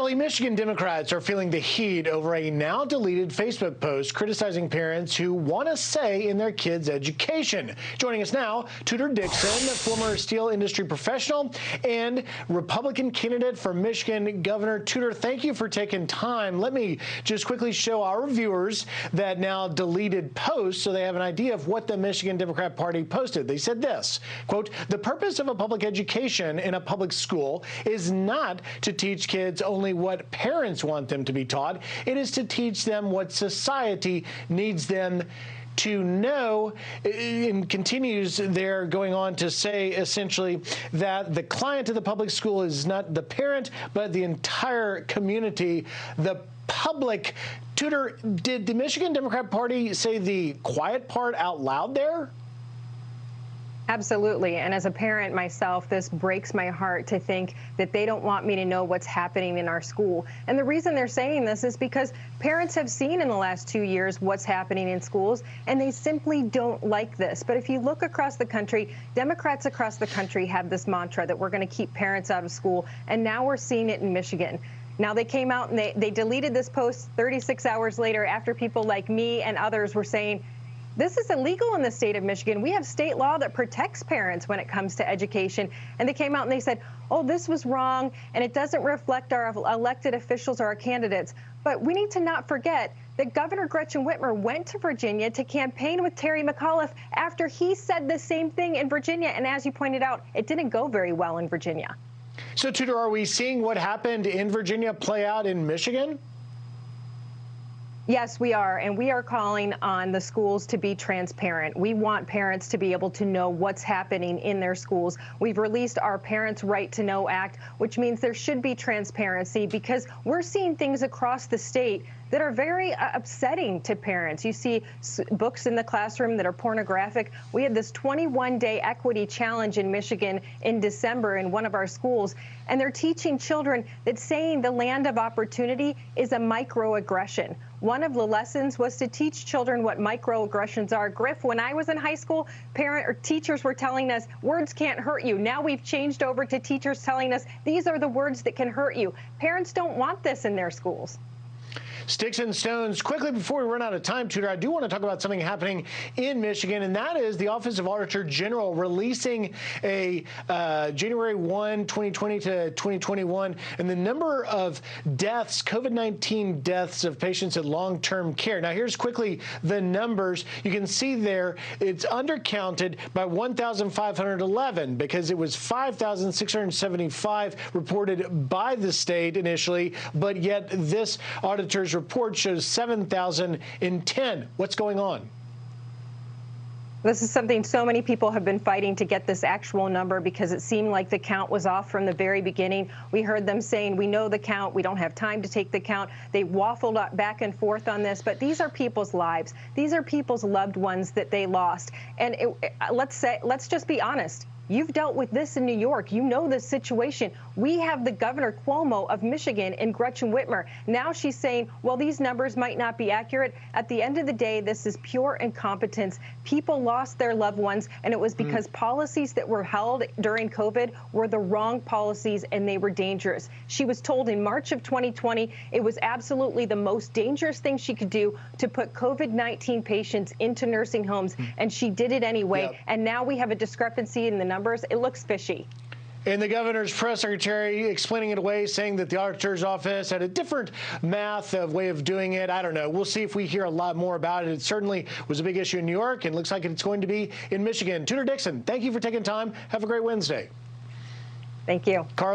Carly, Michigan Democrats are feeling the heat over a now deleted Facebook post criticizing parents who want a say in their kids' education. Joining us now, Tudor Dixon, former steel industry professional and Republican candidate for Michigan Governor. Tudor, thank you for taking time. Let me just quickly show our viewers that now deleted post so they have an idea of what the Michigan Democrat Party posted. They said this, quote, "The purpose of a public education in a public school is not to teach kids only what parents want them to be taught. It is to teach them what society needs them to know." And continues there, going on to say essentially that the client of the public school is not the parent, but the entire community, the public. Tudor, did the Michigan Democrat Party say the quiet part out loud there? Absolutely. And as a parent myself, this breaks my heart to think that they don't want me to know what's happening in our school. And the reason they're saying this is because parents have seen in the last 2 years what's happening in schools, and they simply don't like this. But if you look across the country, Democrats across the country have this mantra that we're going to keep parents out of school. And now we're seeing it in Michigan. Now, they came out and they deleted this post 36 hours later after people like me and others were saying, this is illegal in the state of Michigan. We have state law that protects parents when it comes to education. And they came out and they said, oh, this was wrong, and it doesn't reflect our elected officials or our candidates. But we need to not forget that Governor Gretchen Whitmer went to Virginia to campaign with Terry McAuliffe after he said the same thing in Virginia. And as you pointed out, it didn't go very well in Virginia. So, Tudor, are we seeing what happened in Virginia play out in Michigan? Yes, we are, and we are calling on the schools to be transparent. We want parents to be able to know what's happening in their schools. We've released our Parents' Right to Know Act, which means there should be transparency because we're seeing things across the state that are very upsetting to parents. You see books in the classroom that are pornographic. We had this 21-day equity challenge in Michigan in December in one of our schools, and they're teaching children that saying the land of opportunity is a microaggression. One of the lessons was to teach children what microaggressions are. Griff, when I was in high school, teachers were telling us words can't hurt you. Now we've changed over to teachers telling us these are the words that can hurt you. Parents don't want this in their schools. Sticks and stones. Quickly, before we run out of time, Tudor, I do want to talk about something happening in Michigan, and that is the Office of Auditor General releasing a January 1, 2020 to 2021, and the number of deaths, COVID-19 deaths of patients in long-term care. Now, here's quickly the numbers. You can see there it's undercounted by 1,511 because it was 5,675 reported by the state initially, but yet this auditor's report shows 7,010. What's going on? This is something so many people have been fighting to get this actual number because it seemed like the count was off from the very beginning. We heard them saying, we know the count, we don't have time to take the count. They waffled back and forth on this, but these are people's lives. These are people's loved ones that they lost. And let's just be honest. You've dealt with this in New York. You know this situation. We have the Governor Cuomo of Michigan and Gretchen Whitmer. Now she's saying, well, these numbers might not be accurate. At the end of the day, this is pure incompetence. People lost their loved ones, and it was because policies that were held during COVID were the wrong policies, and they were dangerous. She was told in March of 2020 it was absolutely the most dangerous thing she could do to put COVID-19 patients into nursing homes, and she did it anyway. Yep. And now we have a discrepancy in the numbers. It looks fishy. And the governor's press secretary explaining it away, saying that the auditor's office had a different way of doing it. I don't know. We'll see if we hear a lot more about it. It certainly was a big issue in New York, and looks like it's going to be in Michigan. Tudor Dixon, thank you for taking time. Have a great Wednesday. Thank you. Carly.